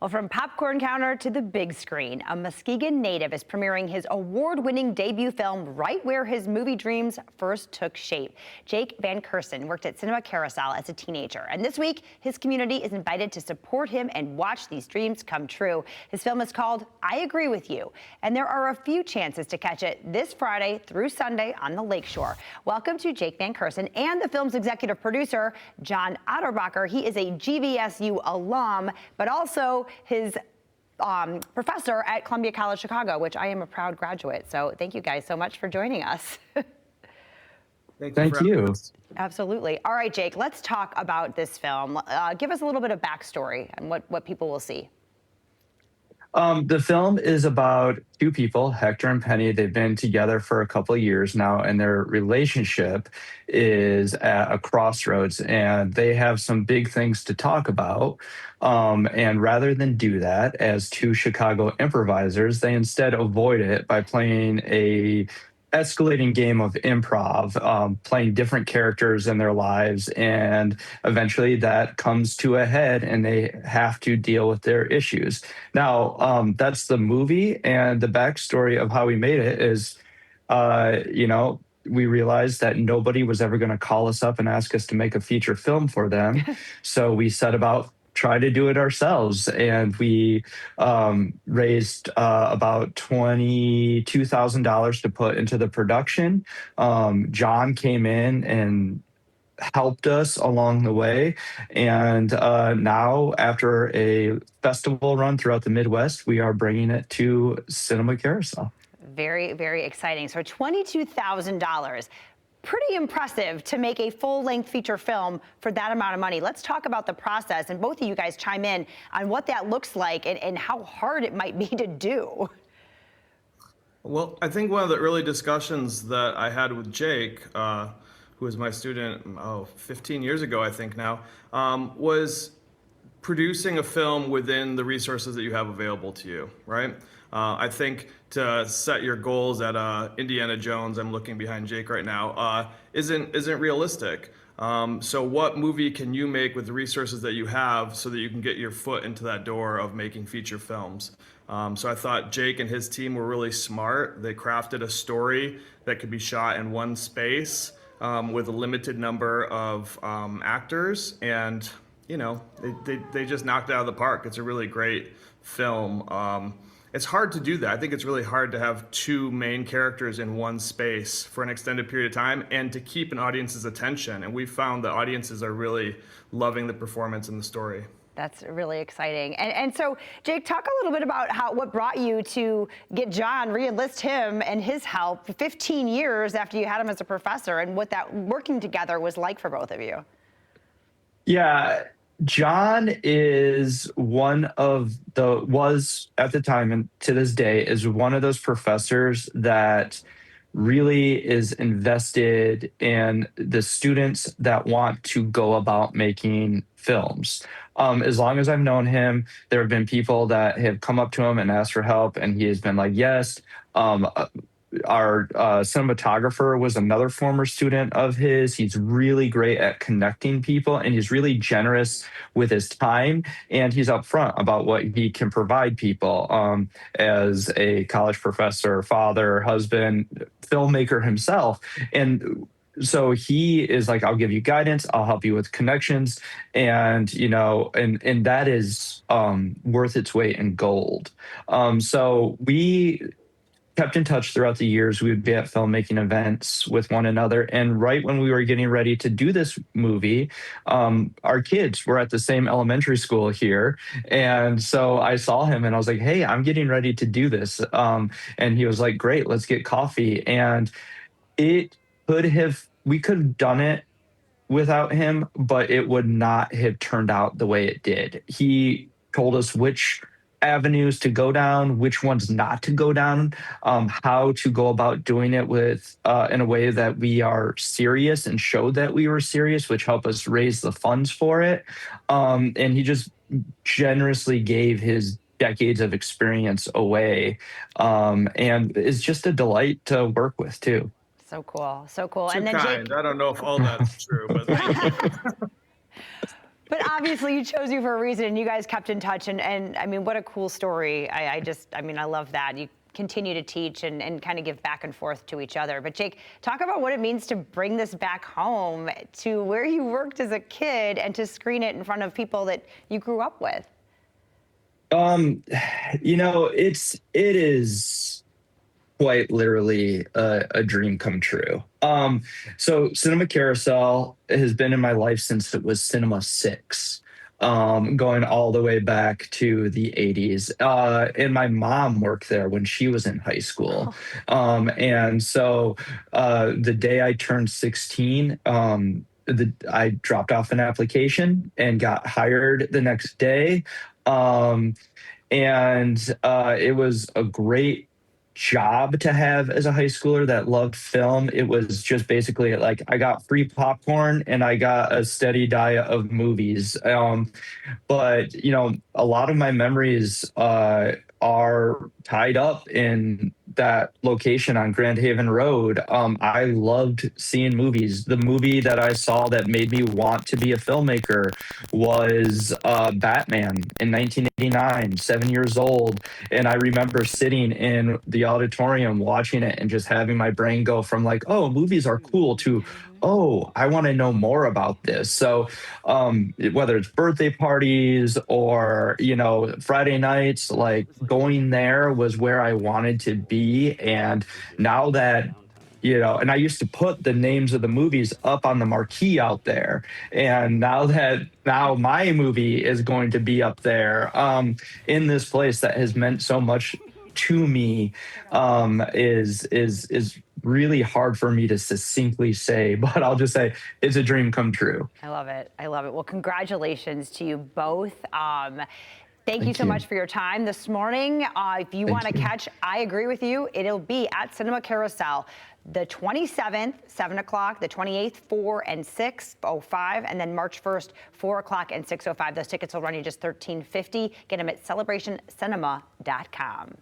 Well, from popcorn counter to the big screen, a Muskegon native is premiering his award-winning debut film right where his movie dreams first took shape. Jake Van Kersen worked at Cinema Carousel as a teenager, and this week his community is invited to support him and watch these dreams come true. His film is called I Agree With You, and there are a few chances to catch it this Friday through Sunday on the Lakeshore. Welcome to Jake Van Kersen and the film's executive producer, John Otterbacher. He is a GVSU alum, but also his professor at Columbia College Chicago, which I am a proud graduate. So thank you guys so much for joining us. Thank you. Absolutely. All right, Jake, let's talk about this film. Give us a little bit of backstory and what people will see. The film is about two people, Hector and Penny. They've been together for a couple of years now, and their relationship is at a crossroads, and they have some big things to talk about. And rather than do that as two Chicago improvisers, they instead avoid it by playing a escalating game of improv, playing different characters in their lives, and eventually that comes to a head and they have to deal with their issues. Now, that's the movie, and the backstory of how we made it is, we realized that nobody was ever going to call us up and ask us to make a feature film for them. So we set about try to do it ourselves. And we raised about $22,000 to put into the production. John came in and helped us along the way. And now, after a festival run throughout the Midwest, we are bringing it to Cinema Carousel. Very, very exciting. So $22,000. Pretty impressive to make a full-length feature film for that amount of money. Let's talk about the process, and both of you guys chime in on what that looks like and how hard it might be to do. Well, I think one of the early discussions that I had with Jake, who was my student 15 years ago, I think now, was producing a film within the resources that you have available to you, right? I think to set your goals at Indiana Jones, I'm looking behind Jake right now, isn't realistic. So what movie can you make with the resources that you have so that you can get your foot into that door of making feature films? So I thought Jake and his team were really smart. They crafted a story that could be shot in one space with a limited number of actors, and they just knocked it out of the park. It's a really great film. It's hard to do that. I think it's really hard to have two main characters in one space for an extended period of time and to keep an audience's attention. And we found that audiences are really loving the performance and the story. That's really exciting. And so, Jake, talk a little bit about what brought you to get John, re-enlist him and his help 15 years after you had him as a professor, and what that working together was like for both of you. Yeah. John is was at the time and to this day is one of those professors that really is invested in the students that want to go about making films. As long as I've known him, there have been people that have come up to him and asked for help, and he has been like, yes. Our cinematographer was another former student of his. He's really great at connecting people, and he's really generous with his time, and he's upfront about what he can provide people as a college professor, father, husband, filmmaker himself. And so he is like, I'll give you guidance, I'll help you with connections, and and that is worth its weight in gold. So we kept in touch throughout the years. We would be at filmmaking events with one another. And right when we were getting ready to do this movie, our kids were at the same elementary school here. And so I saw him and I was like, hey, I'm getting ready to do this. And he was like, great, let's get coffee. And we could have done it without him, but it would not have turned out the way it did. He told us which avenues to go down, which ones not to go down, how to go about doing it with in a way that we are serious and showed that we were serious, which helped us raise the funds for it. And he just generously gave his decades of experience away, and is just a delight to work with too. So cool, so cool. Too and then kind. Jake, I don't know if all that's true, but thank you. But obviously, you chose you for a reason, and you guys kept in touch. And I mean, what a cool story. I mean, I love that. You continue to teach and kind of give back and forth to each other. But Jake, talk about what it means to bring this back home to where you worked as a kid and to screen it in front of people that you grew up with. Um, it is quite literally a dream come true. So Cinema Carousel has been in my life since it was Cinema 6, going all the way back to the 80s. And my mom worked there when she was in high school. And so the day I turned 16, I dropped off an application and got hired the next day. Um, and it was a great job to have as a high schooler that loved film. It was just basically like I got free popcorn and I got a steady diet of movies. But a lot of my memories are tied up in that location on Grand Haven Road. I loved seeing movies. The movie that I saw that made me want to be a filmmaker was Batman in 1989, 7 years old. And I remember sitting in the auditorium watching it and just having my brain go from like, oh, movies are cool to, oh, I want to know more about this. So whether it's birthday parties or Friday nights, like going there was where I wanted to be. And now that and I used to put the names of the movies up on the marquee out there, and now my movie is going to be up there, in this place that has meant so much to me, is really hard for me to succinctly say, but I'll just say it's a dream come true. I love it. I love it. Well, congratulations to you both. Thank you Thank so you. much for your time this morning. If you want to Thank you. catch I Agree With You, it'll be at Cinema Carousel the 27th, 7 o'clock, the 28th, 4 and 6:05, and then March 1st, 4 o'clock and 6:05. Those tickets will run you just $13.50. Get them at celebrationcinema.com.